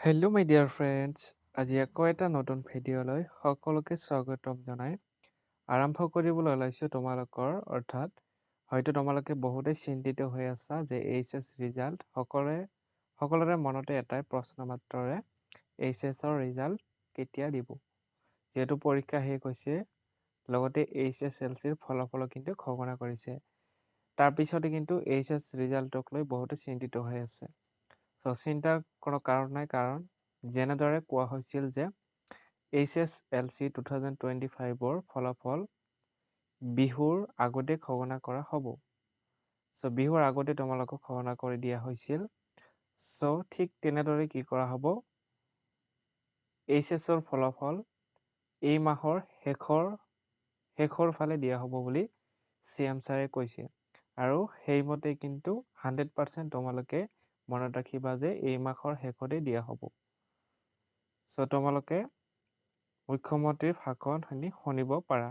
Hello' মাই dear friends, আজি আকৌ এটা নতুন ভিডিঅ'লৈ সকলোকে স্বাগতম জনাই আৰম্ভ কৰিবলৈ ওলাইছোঁ তোমালোকৰ হয়তো তোমালোকে বহুতেই চিন্তিত হৈ আছা যে এইচএছ ৰিজাল্ট সকলোৰে মনতে এটাই প্ৰশ্ন মাত্ৰৰে এইচএছৰ ৰিজাল্ট কেতিয়া দিব। যিহেতু পৰীক্ষা শেষ হৈছে, লগতে HSLCৰ ফলাফলো কিন্তু ঘোষণা কৰিছে। তাৰপিছতে কিন্তু এইচএছ ৰিজাল্টক লৈ বহুতে চিন্তিত হৈ আছে। চিন্তাৰ কোনো কাৰণ নাই, কাৰণ যেনেদৰে কোৱা হৈছিল যে HSLC 2025ৰ ফলাফল বিহুৰ আগতে ঘোষণা কৰা হ'ব। বিহুৰ আগতে তোমালোকক ঘোষণা কৰি দিয়া হৈছিল। ঠিক তেনেদৰে কি কৰা হ'ব, HSৰ ফলাফল এই মাহৰ শেষৰ ফালে দিয়া হ'ব বুলি CM ছাৰে কৈছে। আৰু সেইমতে কিন্তু 100% তোমালোকে মনত ৰাখিবা যে এই মাহৰ শেষতে দিয়া হ'ব। তোমালোকে মুখ্যমন্ত্ৰীৰ ভাষণ শুনিব পাৰা।